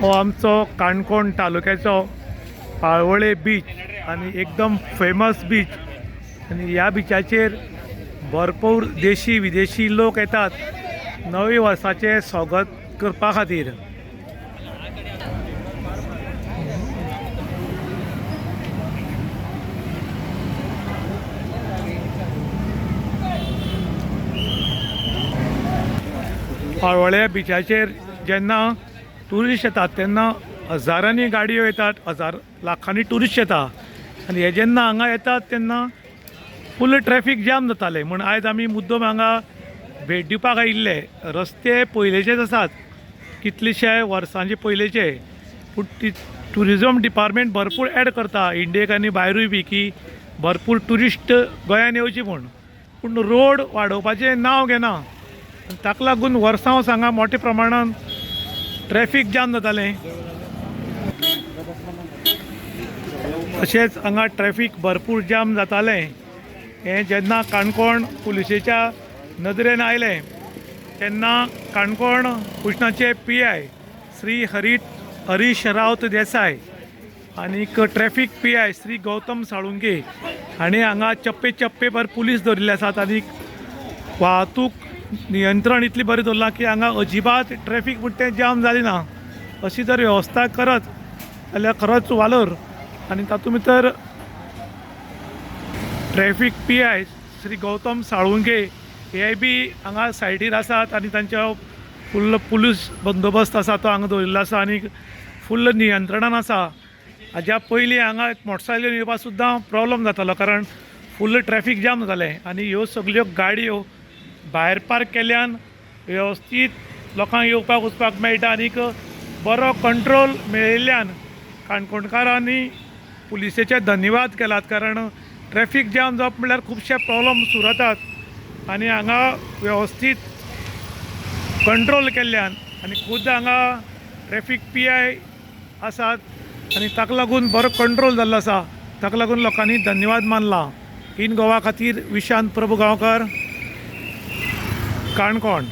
हो आमचो काणकोण तालुक्याचो पाळोळे बीच आणि एकदम फेमस बीच आणि ह्या बिचाचेर भरपूर देशी विदेशी लोक येतात नवे वर्साचे स्वागत करपा खातीर. पाळोळे बिचाचेर जेन्ना टुरिस्ट येतात तेन्ना हजारांनी गाडयो येतात, हजार लाखांनी टुरिस्ट येतात आणि हे जेन्ना हांगा येतात तेन्ना फुल ट्रॅफिक जाम जाताले. म्हण आयज आमी मुद्दम हांगा भेट दिवपाक आयिल्ले. रस्ते पयलेचेच आसात, कितलेशे वर्सांचे पयलेचे, पूण ट्युरिजम डिपार्टमेंट भरपूर एड करता इंडियेक आनी भायरूय बी की भरपूर टुरिस्ट गोंयान येवची म्हूण, पूण रोड वाडोवपाचें नांव घेना. ताका लागून वर्सां हांगा मोठ्या प्रमाणान ट्रॅफिक जाम जातालें. तशेंच हांगा ट्रॅफिक भरपूर जाम जातालें. हें जेन्ना काणकोण पुलिसेच्या नदरेन आयलें तेन्ना काणकोण पुशणाचे PI श्री हरीश रावत देसाय आनीक ट्रॅफिक PI श्री गौतम साळुंके हांणी हांगा चप्पे चप्पे भर पुलीस दवरिल्ले आसात आनीक वाहतूक नियंत्रण इतली बरें दवरलां की हांगा अजिबात ट्रॅफिक म्हणटा तें जाम जालें ना. अशी जर वेवस्था करत जाल्यार खरोच वालोर. आनी तातूंत भितर ट्रॅफिक PI श्री गौतम साळुंके हे बी हांगा सायडीर आसात आनी तांच्या फुल्ल पुलीस बंदोबस्त आसा तो हांगा दवरिल्लो आसा आनी फुल्ल नियंत्रणान आसा. हाज्या पयलीं हांगा मोटरसायकलीन येवपाक सुद्दां प्रॉब्लम जातालो कारण फुल्ल ट्रॅफिक जाम जातालें आनी ह्यो सगळ्यो गाडयो भायर पार्क केल्ल्यान वेवस्थीत लोकांक येवपाक वचपाक मेळटा आनीक बरो कंट्रोल मेळिल्ल्यान काणकोणकारांनी पुलिसेचे धन्यवाद केलात. कारण ट्रॅफिक जाम जावप म्हणल्यार खुबशे प्रॉब्लम सुरू जातात आनी हांगा वेवस्थीत कंट्रोल केल्ल्यान आनी खुद हांगा ट्रॅफिक PI आसात आनी ताका लागून बरो कंट्रोल जाल्लो आसा. ताका लागून लोकांनी धन्यवाद मानला. इन गोवा खातीर विशांत प्रभू गांवकर, काणकोण.